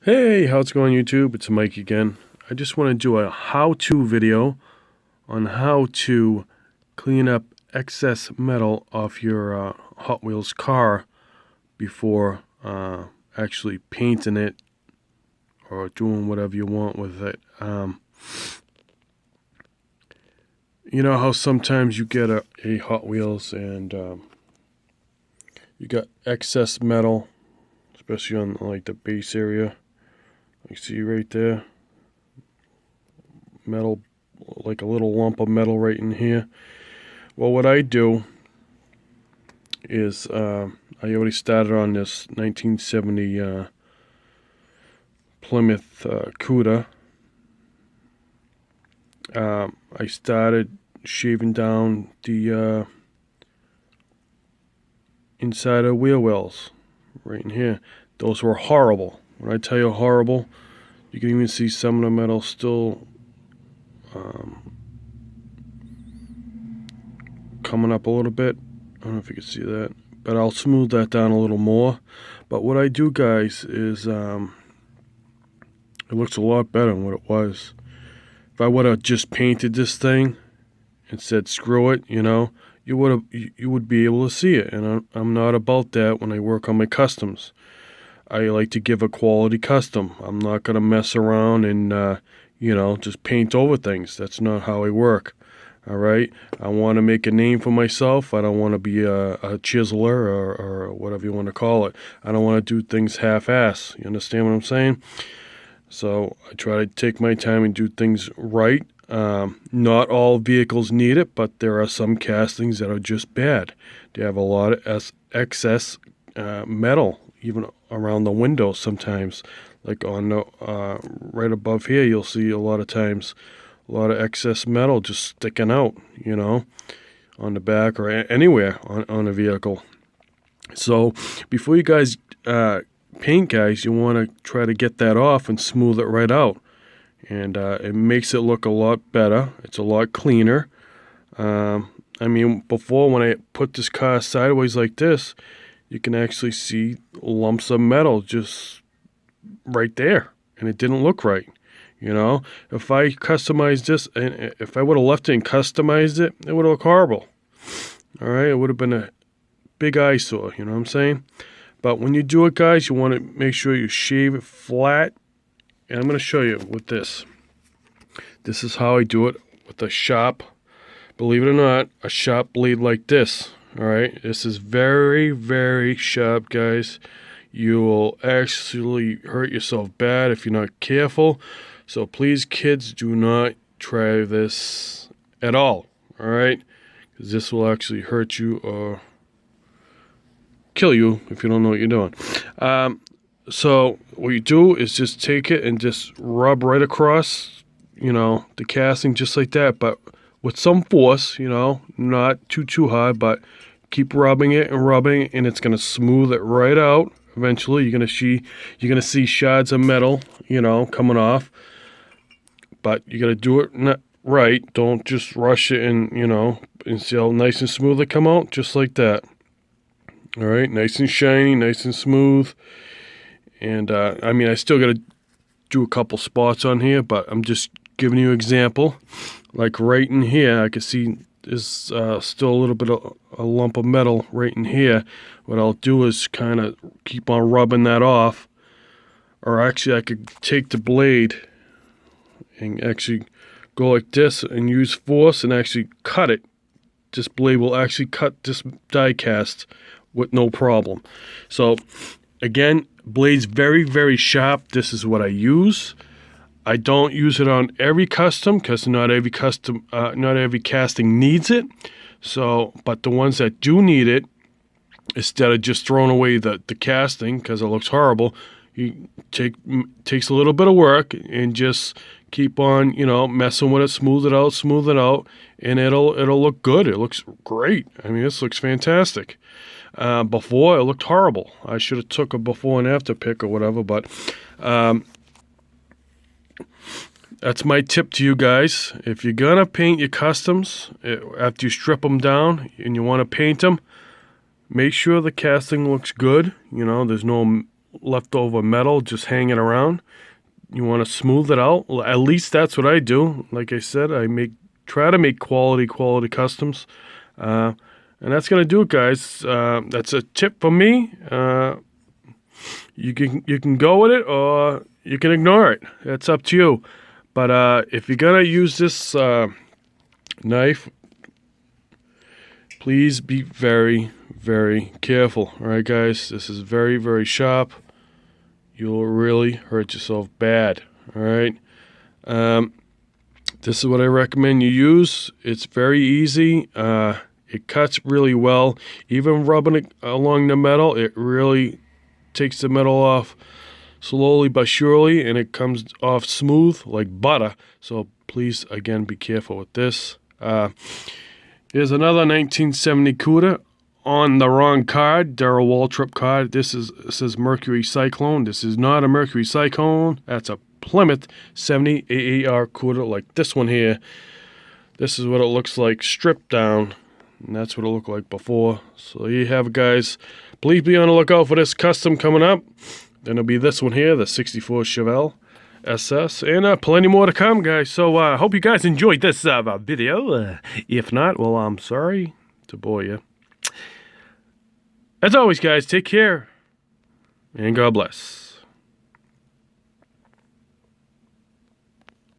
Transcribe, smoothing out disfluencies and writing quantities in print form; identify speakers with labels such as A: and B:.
A: Hey, how's it going, YouTube? It's Mike again. I just want to do a how-to video on how to clean up excess metal off your Hot Wheels car before actually painting it or doing whatever you want with it. You know how sometimes you get a Hot Wheels and you got excess metal, especially on like the base area. You see right there, metal, like a little lump of metal right in here. Well, what I do is I already started on this 1970 Plymouth Cuda. I started shaving down the inside of wheel wells right in here. Those were horrible. When I tell you horrible, you can even see some of the metal still coming up a little bit. I don't know if you can see that, but I'll smooth that down a little more. But what I do, guys, is it looks a lot better than what it was. If I would have just painted this thing and said screw it, you would be able to see it. And I'm not about that when I work on my customs. I like to give a quality custom. I'm not gonna mess around and just paint over things. That's not how I work. All right, I want to make a name for myself. I don't want to be a chiseler or whatever you want to call it. I don't want to do things half-ass. You understand what I'm saying? So I try to take my time and do things right. Not all vehicles need it, but there are some castings that are just bad. They have a lot of excess metal, even around the windows sometimes. Like on the right above here, you'll see a lot of times a lot of excess metal just sticking out, on the back or anywhere on a vehicle. So before you guys paint, guys, you want to try to get that off and smooth it right out. And it makes it look a lot better. It's a lot cleaner. Before, when I put this car sideways like this, you can actually see lumps of metal just right there. And it didn't look right. If I customized this, and if I would have left it and customized it, it would have looked horrible. All right, it would have been a big eyesore, you know what I'm saying? But when you do it, guys, you want to make sure you shave it flat. And I'm going to show you with this. This is how I do it with a sharp, believe it or not, a sharp blade like this. All right, this is very, very sharp, guys. You will actually hurt yourself bad if you're not careful. So please, kids, do not try this at all, all right? Because this will actually hurt you or kill you if you don't know what you're doing. So what you do is just take it and just rub right across, the casting just like that, but with some force, not too hard, but keep rubbing it, and it's going to smooth it right out. Eventually, you're gonna see shards of metal, coming off. But you gotta do it right. Don't just rush it and see how nice and smooth it come out, just like that. All right, nice and shiny, nice and smooth. And I still gotta do a couple spots on here, but I'm just giving you an example. Like right in here, I can see there's still a little bit of a lump of metal right in here. What I'll do is kind of keep on rubbing that off. Or actually, I could take the blade and actually go like this and use force and actually cut it. This blade will actually cut this die cast with no problem. So again, blade's very, very sharp. This is what I use. I don't use it on every custom because not every casting needs it. So, but the ones that do need it, instead of just throwing away the casting because it looks horrible, you takes a little bit of work and just keep on, messing with it, smooth it out, and it'll look good. It looks great. This looks fantastic. Before, it looked horrible. I should have took a before and after pic or whatever, but that's my tip to you guys. If you're gonna paint your customs, after you strip them down and you want to paint them, make sure the casting looks good. There's no leftover metal just hanging around. You want to smooth it out. Well, at least that's what I do. Like I said, try to make quality customs. And that's gonna do it, guys. That's a tip from me. You can go with it or you can ignore it. It's up to you. But if you're gonna use this knife, please be very, very careful. All right, guys. This is very, very sharp. You'll really hurt yourself bad. All right. This is what I recommend you use. It's very easy. It cuts really well. Even rubbing it along the metal, it really takes the metal off slowly but surely, and it comes off smooth like butter. So please, again, be careful with this. Here's another 1970 Cuda on the wrong card, Darrell Waltrip card. This says Mercury Cyclone. This is not a Mercury Cyclone. That's a Plymouth 70 AAR Cuda like this one here. This is what it looks like stripped down, and that's what it looked like before. So there you have it, guys. Please be on the lookout for this custom coming up. Then it'll be this one here, the 64 Chevelle SS, and plenty more to come, guys. So I hope you guys enjoyed this video. If not, well, I'm sorry to bore you. As always, guys, take care, and God bless.